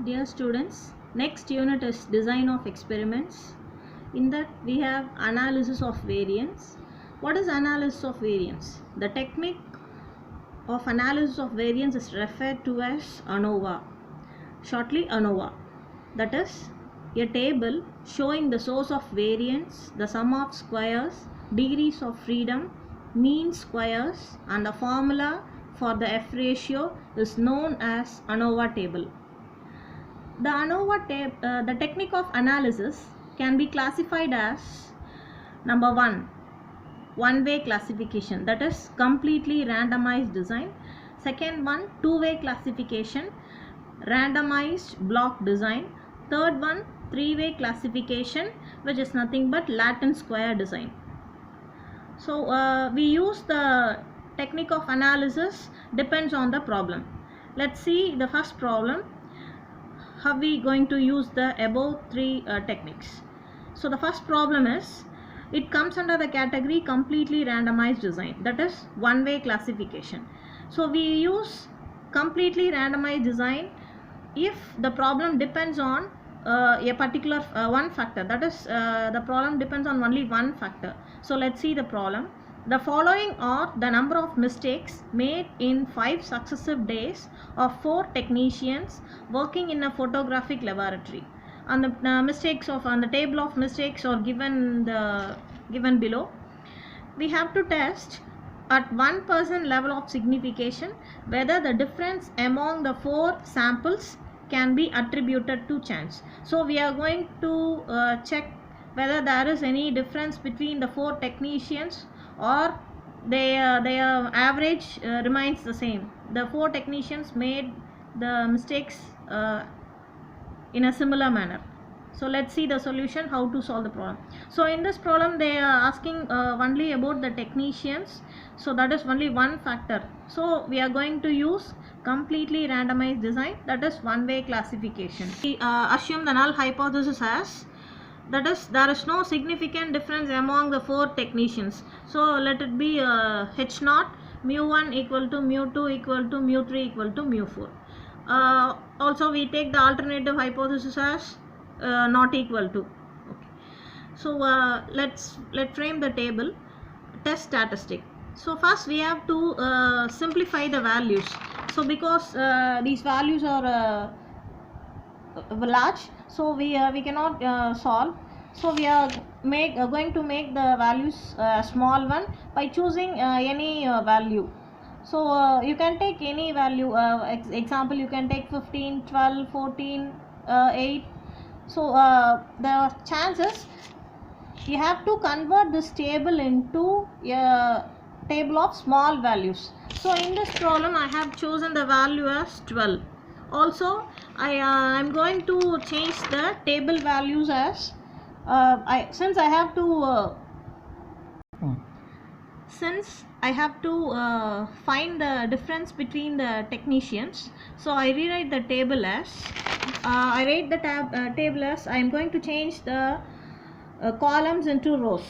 Dear students, next unit is design of experiments. In that we have analysis of variance. What is analysis of variance? The technique of analysis of variance is referred to as ANOVA, shortly ANOVA. That is a table showing the source of variance, the sum of squares, degrees of freedom, mean squares, and the formula for the F ratio is known as ANOVA table. The ANOVA the technique of analysis can be classified as number one-way classification, that is completely randomized design. Second one, two-way classification, randomized block design. Third one, three-way classification, which is nothing but Latin square design. So we use the technique of analysis depends on the problem. Let's see the first problem. How we going to use the above three techniques. So the first problem is, it comes under the category completely randomized design, that is one-way classification. So we use completely randomized design if the problem depends on a particular one factor, that is the problem depends on only one factor. So let's see the problem. The following are the number of mistakes made in 5 successive days of 4 technicians working in a photographic laboratory. And the mistakes of on the table of mistakes are given below. We have to test at 1% level of signification whether the difference among the 4 samples can be attributed to chance. So we are going to check whether there is any difference between the 4 technicians or their average remains the same. The 4 technicians made the mistakes in a similar manner. So let's see the solution, how to solve the problem. So in this problem they are asking only about the technicians, so that is only one factor. So we are going to use completely randomized design, that is one-way classification. We assume the null hypothesis as, that is there is no significant difference among the 4 technicians. So let it be H0 mu1 equal to mu2 equal to mu3 equal to mu4. Also we take the alternative hypothesis as not equal to. Okay. So let's frame the table. Test statistic. So first we have to simplify the values. So because these values are large, so we cannot solve. So we are going to make the values small one by choosing any value. So you can take any value. Example, you can take 15, 12, 14, 8. So the chances, you have to convert this table into a table of small values. So in this problem I have chosen the value as 12. Also I am going to change the table values as since I have to find the difference between the technicians. So I rewrite the table as table as I am going to change the columns into rows.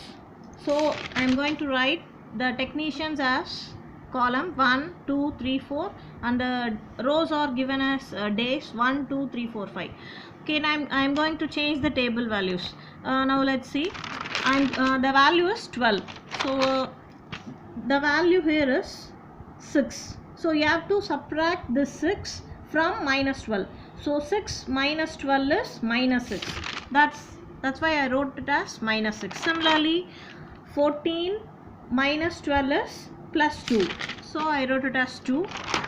So I am going to write the technicians as column 1, 2, 3, 4, and the rows are given as days 1, 2, 3, 4, 5. Okay, now I am going to change the table values. Now let's see. The value is 12. So the value here is 6. So you have to subtract this 6 from minus 12. So 6 minus 12 is minus 6. That's why I wrote it as minus 6. Similarly, 14 minus 12 is plus 2. So I wrote it as 2.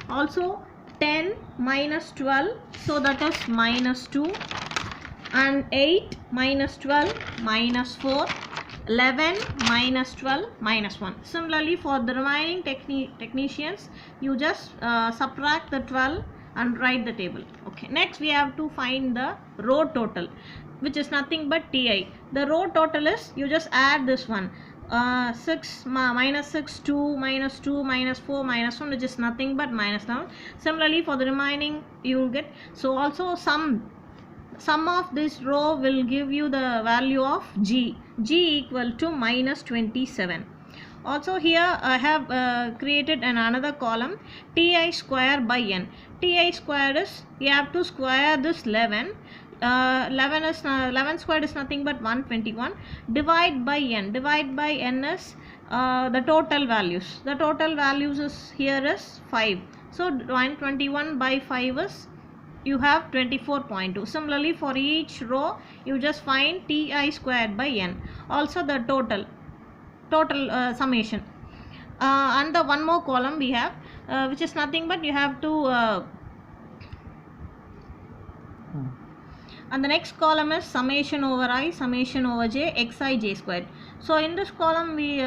Also 10 minus 12, so that is minus 2. And 8 minus 12 minus 4. 11 minus 12 minus 1. Similarly, for the remaining technicians, you just subtract the 12 and write the table. Okay. Next we have to find the row total, which is nothing but Ti. The row total is, you just add this one. 6 minus 6, 2 minus 2 minus 4 minus 1, which is nothing but minus 7. Similarly, for the remaining you will get. So also sum of this row will give you the value of G equal to minus 27. Also here I have created another column, Ti square by n. ti squared is, you have to square this 11. 11 squared is nothing but 121. Divide by n. Divide by n is the total values. The total values is here is 5. So 121 by 5 is, you have 24.2. Similarly, for each row you just find ti squared by n. Also the total summation. And the one more column we have, which is nothing but you have to and the next column is summation over I, summation over j, xi j squared. So in this column we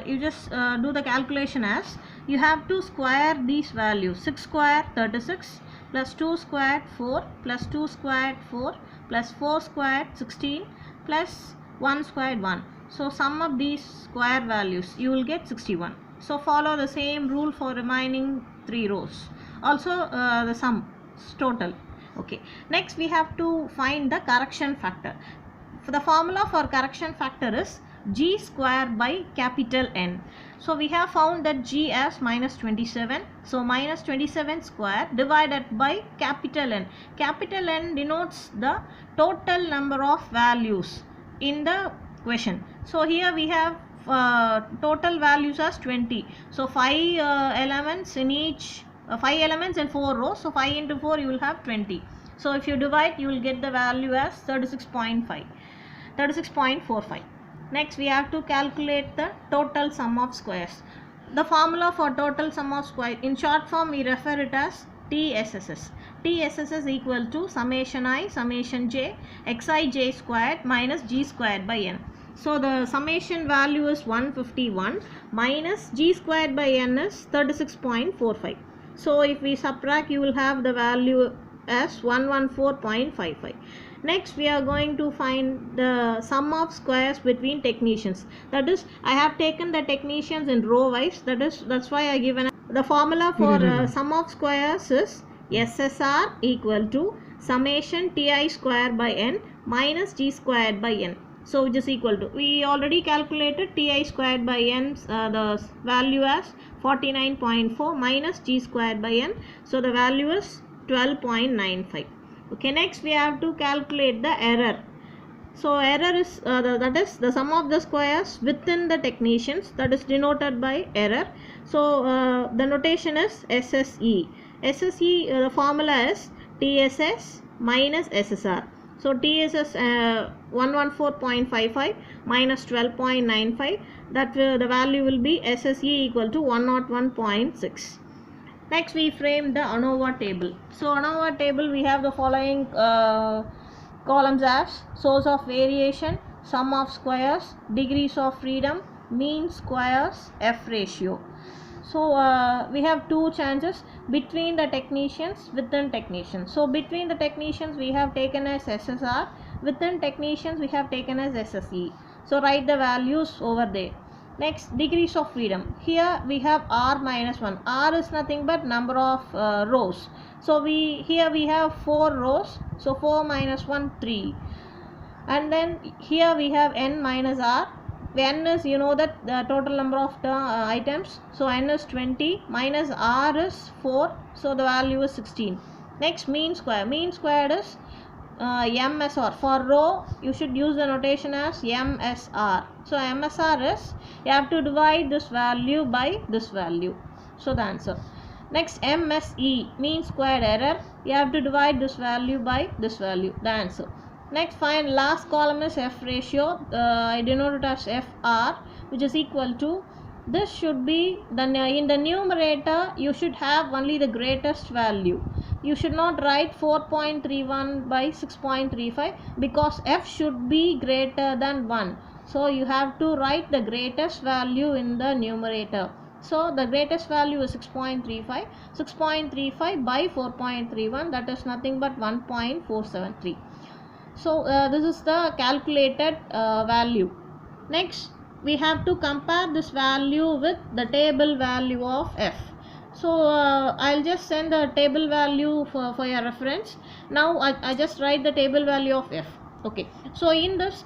you just do the calculation as, you have to square these values. 6 square 36 plus 2 squared 4 plus 2 squared 4 plus 4 squared 16 plus 1 squared 1. So sum of these square values, you will get 61. So follow the same rule for remaining 3 rows. Also the sum total. Okay, next we have to find the correction factor. For the formula for correction factor is g square by capital N. So we have found that g as minus 27. So minus 27 square divided by capital N. Capital N denotes the total number of values in the question. So here we have total values as 20. So 5 elements in each, 5 elements in 4 rows. So 5 into 4 you will have 20. So if you divide, you will get the value as 36.45. Next we have to calculate the total sum of squares. The formula for total sum of squares, in short form we refer it as TSSS. TSSS is equal to summation I, summation j, xij squared minus g squared by n. So the summation value is 151 minus g squared by n is 36.45. So if we subtract, you will have the value as 114.55. Next we are going to find the sum of squares between technicians. That is, I have taken the technicians in row wise. That's why I given the formula for sum of squares is SSR equal to summation ti square by n minus g squared by n. So which is equal to, we already calculated ti squared by n, the value as 49.4 minus g squared by n. So the value is 12.95. Okay, next we have to calculate the error. So error is that is the sum of the squares within the technicians, that is denoted by error. So the notation is SSE. SSE, the formula is TSS minus SSR. So TSS 114.55 minus 12.95, that the value will be SSE equal to 101.6. Next we frame the ANOVA table. So ANOVA table we have the following columns as source of variation, sum of squares, degrees of freedom, mean squares, F ratio. So we have two chances between the technicians, within technicians. So between the technicians we have taken as SSR, within technicians we have taken as SSE. So write the values over there. Next, degrees of freedom. Here we have r minus 1. R is nothing but number of rows. So here we have 4 rows. So 4 minus 1, 3. And then here we have n minus r. N is, you know, that the total number of the items. So n is 20 minus r is 4. So the value is 16. Next, mean square. Mean squared is MSR. For row you should use the notation as MSR. So MSR is, you have to divide this value by this value. So the answer. Next, MSE, mean squared error, you have to divide this value by this value. The answer. Next, find last column is F ratio. I denote it as FR, which is equal to, this should be in the numerator you should have only the greatest value. You should not write 4.31 by 6.35 because F should be greater than 1. So you have to write the greatest value in the numerator. So the greatest value is 6.35. 6.35 by 4.31, that is nothing but 1.473. So this is the calculated value. Next, we have to compare this value with the table value of F. So I'll just send the table value for your reference. Now I just write the table value of F. Okay, so in this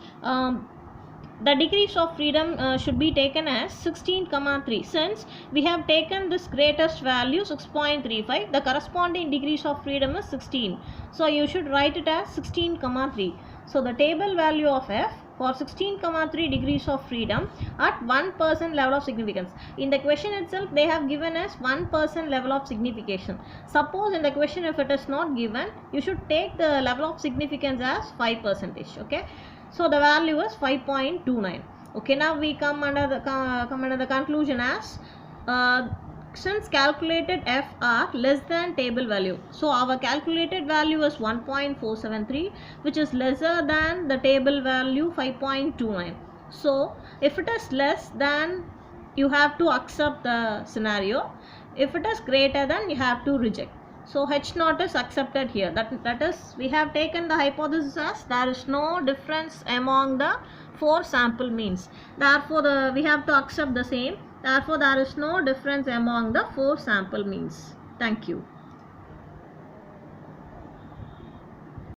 the degrees of freedom should be taken as 16,3. Since we have taken this greatest value 6.35, the corresponding degrees of freedom is 16. So you should write it as 16,3. So the table value of f for 16,3 degrees of freedom at 1% level of significance. In the question itself, they have given us 1% level of signification. Suppose in the question, if it is not given, you should take the level of significance as 5%. Okay. So the value is 5.29. Okay. Now we come under the conclusion as since calculated f are less than table value. So our calculated value is 1.473, which is lesser than the table value 5.29. So if it is less than, you have to accept the scenario. If it is greater than, you have to reject. So H0 is accepted here. That is, we have taken the hypothesis as there is no difference among the 4 sample means. Therefore, we have to accept the same. Therefore, there is no difference among the 4 sample means. Thank you.